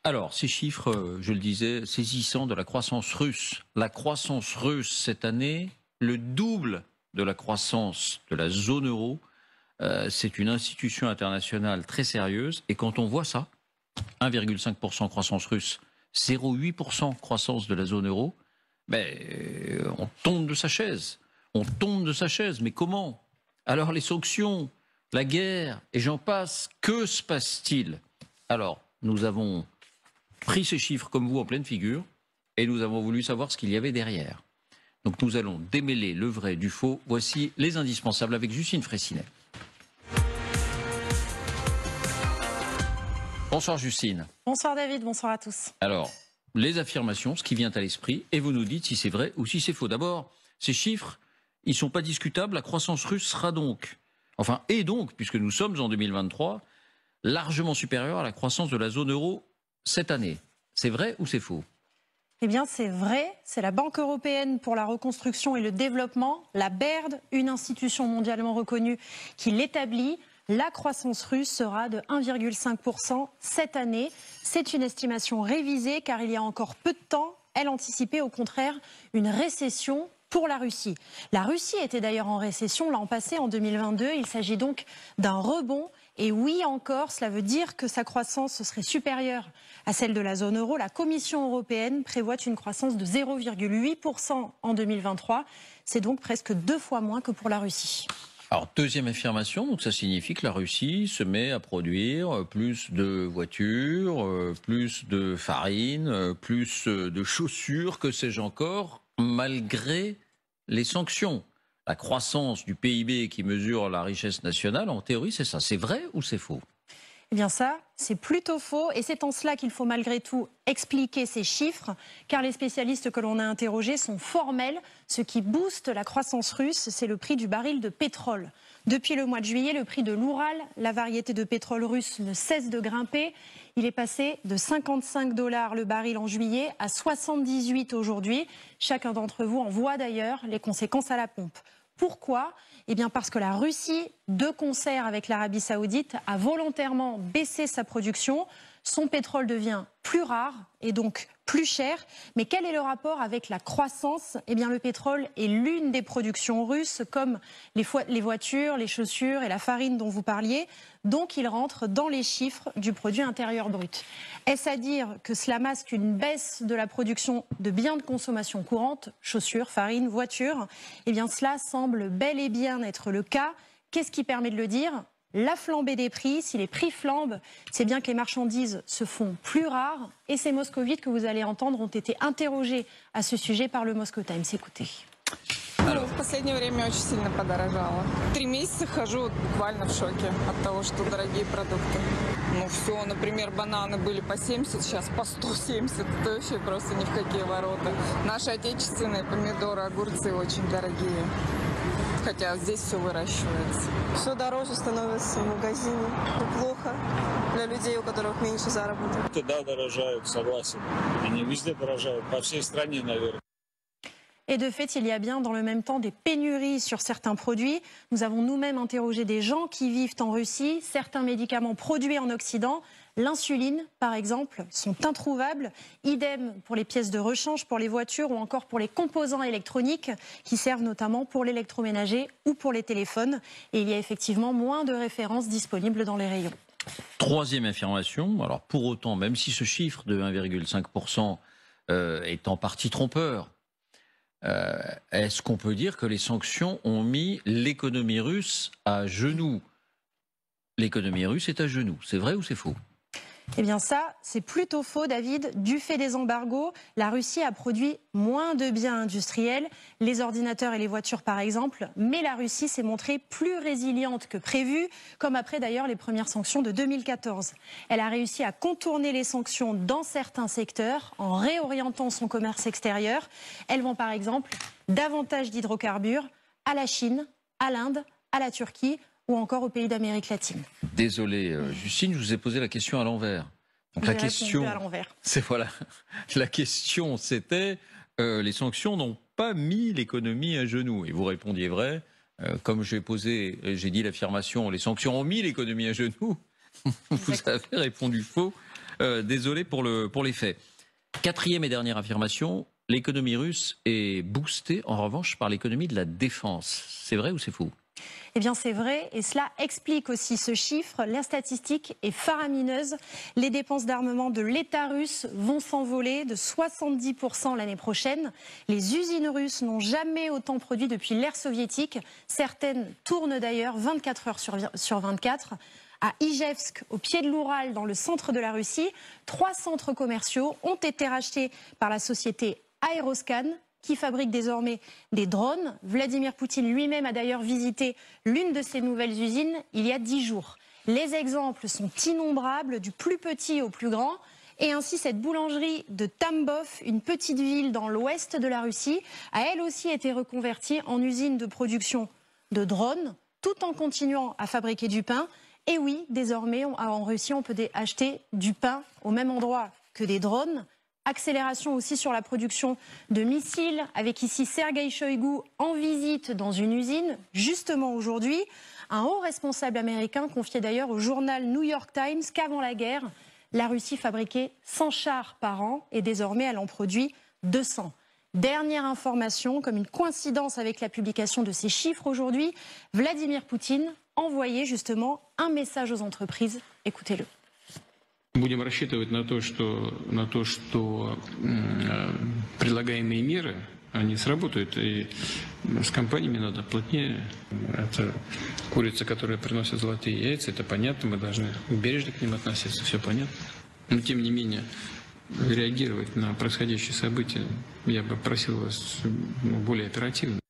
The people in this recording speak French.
Alors, ces chiffres, je le disais, saisissants de la croissance russe. La croissance russe cette année, le double de la croissance de la zone euro. C'est une institution internationale très sérieuse. Et quand on voit ça, 1,5% croissance russe, 0,8% croissance de la zone euro, on tombe de sa chaise. On tombe de sa chaise. Mais comment? Alors les sanctions, la guerre, et j'en passe, que se passe-t-il? Alors, nous avons pris ces chiffres comme vous en pleine figure, et nous avons voulu savoir ce qu'il y avait derrière. Donc nous allons démêler le vrai du faux. Voici les indispensables avec Justine Fraissinet. Bonsoir Justine. Bonsoir David, bonsoir à tous. Alors, les affirmations, ce qui vient à l'esprit, et vous nous dites si c'est vrai ou si c'est faux. D'abord, ces chiffres, ils ne sont pas discutables. La croissance russe sera donc, puisque nous sommes en 2023, largement supérieure à la croissance de la zone euro cette année. C'est vrai ou c'est faux? Eh bien, c'est vrai. C'est la Banque européenne pour la reconstruction et le développement, la BERD, une institution mondialement reconnue qui l'établit. La croissance russe sera de 1,5% cette année. C'est une estimation révisée car il y a encore peu de temps, elle anticipait au contraire une récession pour la Russie. La Russie était d'ailleurs en récession l'an passé, en 2022. Il s'agit donc d'un rebond. Et oui, encore, cela veut dire que sa croissance serait supérieure à celle de la zone euro. La Commission européenne prévoit une croissance de 0,8% en 2023. C'est donc presque 2 fois moins que pour la Russie. Alors, deuxième affirmation, donc ça signifie que la Russie se met à produire plus de voitures, plus de farine, plus de chaussures, que sais-je encore, malgré les sanctions. La croissance du PIB qui mesure la richesse nationale, en théorie, c'est ça. C'est vrai ou c'est faux? Eh bien ça, c'est plutôt faux et c'est en cela qu'il faut malgré tout expliquer ces chiffres, car les spécialistes que l'on a interrogés sont formels. Ce qui booste la croissance russe, c'est le prix du baril de pétrole. Depuis le mois de juillet, le prix de l'Oural, la variété de pétrole russe, ne cesse de grimper. Il est passé de 55 $ le baril en juillet à 78 aujourd'hui. Chacun d'entre vous en voit d'ailleurs les conséquences à la pompe. Pourquoi? Eh bien parce que la Russie, de concert avec l'Arabie Saoudite, a volontairement baissé sa production. Son pétrole devient plus rare et donc plus cher. Mais quel est le rapport avec la croissance? Eh bien le pétrole est l'une des productions russes, comme les voitures, les chaussures et la farine dont vous parliez. Donc il rentre dans les chiffres du produit intérieur brut. Est-ce à dire que cela masque une baisse de la production de biens de consommation courante, chaussures, farine, voitures? Eh bien cela semble bel et bien être le cas. Qu'est-ce qui permet de le dire? La flambée des prix. Si les prix flambent, c'est bien que les marchandises se font plus rares. Et ces moscovites que vous allez entendre ont été interrogés à ce sujet par le Moscow Times. Écoutez. В последнее время очень сильно подорожало. 3 месяца хожу буквально в шоке от того, что дорогие продукты. Ну все, например, бананы были по 70, сейчас по 170. Это вообще просто ни в какие ворота. Наши отечественные помидоры, огурцы очень дорогие. Хотя здесь все выращивается. Все дороже становится в магазине. Плохо для людей, у которых меньше заработок. Да, дорожают, согласен. Они везде дорожают, по всей стране, наверное. Et de fait, il y a bien dans le même temps des pénuries sur certains produits. Nous avons nous-mêmes interrogé des gens qui vivent en Russie. Certains médicaments produits en Occident, l'insuline par exemple, sont introuvables. Idem pour les pièces de rechange, pour les voitures ou encore pour les composants électroniques qui servent notamment pour l'électroménager ou pour les téléphones. Et il y a effectivement moins de références disponibles dans les rayons. Troisième affirmation, alors pour autant, même si ce chiffre de 1,5% est en partie trompeur, est-ce qu'on peut dire que les sanctions ont mis l'économie russe à genoux? L'économie russe est à genoux, c'est vrai ou c'est faux? Eh bien ça, c'est plutôt faux, David. Du fait des embargos, la Russie a produit moins de biens industriels, les ordinateurs et les voitures par exemple, mais la Russie s'est montrée plus résiliente que prévu, comme après d'ailleurs les premières sanctions de 2014. Elle a réussi à contourner les sanctions dans certains secteurs en réorientant son commerce extérieur. Elle vend par exemple davantage d'hydrocarbures à la Chine, à l'Inde, à la Turquie, ou encore aux pays d'Amérique latine. Désolé, Justine, je vous ai posé la question à l'envers. Donc la question, c'est voilà, la question c'était les sanctions n'ont pas mis l'économie à genoux. Et vous répondiez vrai. Comme j'ai dit l'affirmation, les sanctions ont mis l'économie à genoux. Vous avez répondu faux. Désolé pour les faits. Quatrième et dernière affirmation, l'économie russe est boostée en revanche par l'économie de la défense. C'est vrai ou c'est faux? Eh bien, c'est vrai, et cela explique aussi ce chiffre. La statistique est faramineuse. Les dépenses d'armement de l'État russe vont s'envoler de 70% l'année prochaine. Les usines russes n'ont jamais autant produit depuis l'ère soviétique. Certaines tournent d'ailleurs 24 heures sur 24. À Ijevsk, au pied de l'Oural, dans le centre de la Russie, 3 centres commerciaux ont été rachetés par la société Aeroscan, qui fabrique désormais des drones. Vladimir Poutine lui-même a d'ailleurs visité l'une de ces nouvelles usines il y a 10 jours. Les exemples sont innombrables, du plus petit au plus grand. Et ainsi, cette boulangerie de Tambov, une petite ville dans l'ouest de la Russie, a elle aussi été reconvertie en usine de production de drones, tout en continuant à fabriquer du pain. Et oui, désormais, en Russie, on peut acheter du pain au même endroit que des drones. Accélération aussi sur la production de missiles, avec ici Sergueï Shoigu en visite dans une usine, justement aujourd'hui. Un haut responsable américain confiait d'ailleurs au journal New York Times qu'avant la guerre, la Russie fabriquait 100 chars par an et désormais elle en produit 200. Dernière information, comme une coïncidence avec la publication de ces chiffres aujourd'hui, Vladimir Poutine envoyait justement un message aux entreprises. Écoutez-le. Будем рассчитывать на то, что предлагаемые меры, они сработают. И с компаниями надо плотнее. Это курица, которая приносит золотые яйца, это понятно, мы должны бережно к ним относиться, все понятно. Но тем не менее, реагировать на происходящие события я бы просил вас более оперативно.